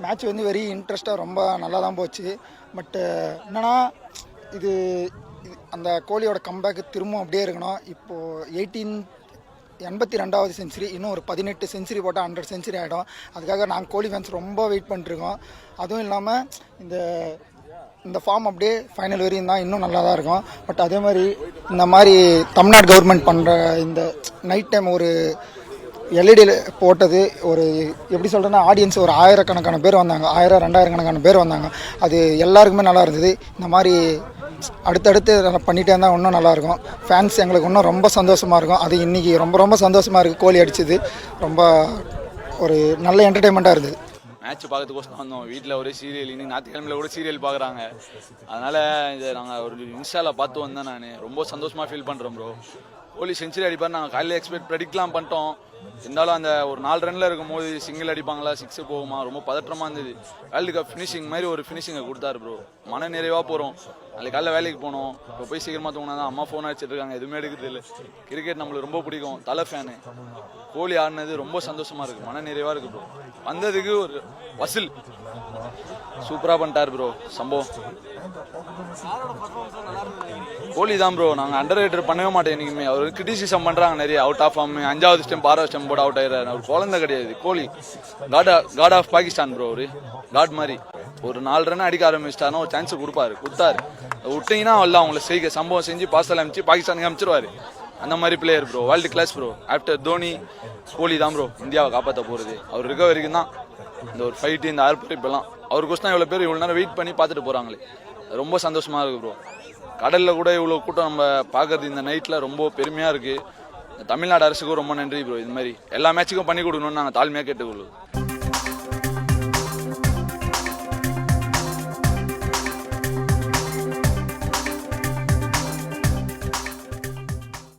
Match வந்து very இன்ட்ரெஸ்ட்டாக ரொம்ப நல்லா தான் போச்சு. பட்டு என்னன்னா இது அந்த கோலியோட கம்பேக்கு திரும்பவும் அப்படியே இருக்கணும். இப்போது 82வது செஞ்சுரி, இன்னும் ஒரு 18 செஞ்சுரி போட்டால் 100 செஞ்சுரி ஆகிடும். அதுக்காக நாங்கள் கோலி ஃபேன்ஸ் ரொம்ப வெயிட் பண்ணிட்டுருக்கோம். அதுவும் இல்லாமல் இந்த ஃபார்ம் அப்படியே ஃபைனல் வரையும் தான் இன்னும் நல்லா தான் இருக்கும். பட் அதே மாதிரி இந்த மாதிரி தமிழ்நாடு கவர்மெண்ட் பண்ணுற இந்த நைட் டைம் ஒரு எல்இடியில் போட்டது ஒரு எப்படி சொல்கிறேன்னா ஆடியன்ஸ் ஒரு 1000 கணக்கான பேர் வந்தாங்க, 1000 2000 கணக்கான பேர் வந்தாங்க. அது எல்லாருக்குமே நல்லா இருந்தது. இந்த மாதிரி அடுத்தடுத்து பண்ணிகிட்டே இருந்தால் இன்னும் நல்லாயிருக்கும். ஃபேன்ஸ் எங்களுக்கு இன்னும் ரொம்ப சந்தோஷமாக இருக்கும். அது இன்றைக்கி ரொம்ப ரொம்ப சந்தோஷமாக இருக்குது. கோலி அடித்தது ரொம்ப ஒரு நல்ல என்டர்டெயின்மெண்ட்டாக இருந்தது. மேட்ச் பார்க்கறதுக்கோசம் வந்தோம். வீட்டில் ஒரே சீரியல், இன்னைக்கு ஞாயிற்றுக்கிழமையில் கூட சீரியல் பார்க்குறாங்க. அதனால் இதை நாங்கள் ஒரு இன்ஸ்டாவில் பார்த்து வந்தேன். நான் ரொம்ப சந்தோஷமாக ஃபீல் பண்ணுறோம் ப்ரோ. கோலி செஞ்சுரி அடிப்பார் நாங்கள் காலையில் ப்ரெடிக்ட்லாம் பண்ணிட்டோம். இருந்தாலும் அந்த ஒரு 4 ரனில் இருக்கும்போது சிங்கிள் அடிப்பாங்களா 6 போகுமா ரொம்ப பதற்றமாக இருந்தது. வேர்ல்டு கப் ஃபினிஷிங் மாதிரி ஒரு ஃபினிஷிங்கை கொடுத்தாரு ப்ரோ. மன நிறைவாக போகிறோம். நாளைக்கு காலையில் வேலைக்கு போகணும். இப்போ போய் சீக்கிரமாக தூங்கினா தான் அம்மா ஃபோன் அடிச்சிட்டு இருக்காங்க, எதுவுமே எடுக்கிறது இல்லை. கிரிக்கெட் நம்மளுக்கு ரொம்ப பிடிக்கும், தலை ஃபேனு. கோலி ஆடினது ரொம்ப சந்தோஷமாக இருக்குது, மன நிறைவாக இருக்குது ப்ரோ. வந்ததுக்கு ஒரு வசூல் சூப்பராக பண்ணிட்டார் ப்ரோ. சம்பவம் கோலி தான் ப்ரோ. நாங்கள் அண்டர் ரேட்டர் பண்ணவே மாட்டோம் என்றைக்குமே. அவர் கிரிட்டிசிசம் பண்ணுறாங்க நிறைய, அவுட் ஆஃப் ஃபார்ம், 5வது ஸ்டெம் 6வது ஸ்டெம் போட்டு அவுட் ஆயிடுறாரு. அவர் குழந்தை கிடையாது Kohli. God of Pakistan bro. ஒரு காட் மாதிரி ஒரு 4 ரன் அடிக்க ஆரம்பிச்சிட்டாருன்னா ஒரு சான்ஸ் கொடுத்தாரு. விட்டீங்கன்னா அவ்வளோ அவங்கள சம்பவம் செஞ்சு பாஸ்டல் அமைச்சு பாகிஸ்தானுக்கு அமைச்சிருவாரு. அந்த மாதிரி player bro, world class bro. After Dhoni Kohli தான் ப்ரோ இந்தியாவை காப்பாற்ற போகிறது. அவர் இருக்க வரைக்கும் தான் இந்த ஒரு ஃபைட்டு, இந்த ஆர்ப்பரிப்பெல்லாம் அவருக்கோசம் இவ்வளோ பேர் இவ்வளோ நேரம் வெயிட் பண்ணி பார்த்துட்டு போகிறாங்களே, ரொம்ப சந்தோஷமாக இருக்குது ப்ரோ. கடலில் கூட இவ்வளோ கூட்டம் நம்ம பார்க்கறது இந்த நைட்டில் ரொம்ப பெருமையாக இருக்குது. தமிழ்நாடு அரசுக்கும் ரொம்ப நன்றி ப்ரோ. இது மாதிரி எல்லா மேட்சுக்கும் பண்ணி கொடுக்கணும்னு நாங்கள் தாழ்மையாக கேட்டுக்கொள்வோம்.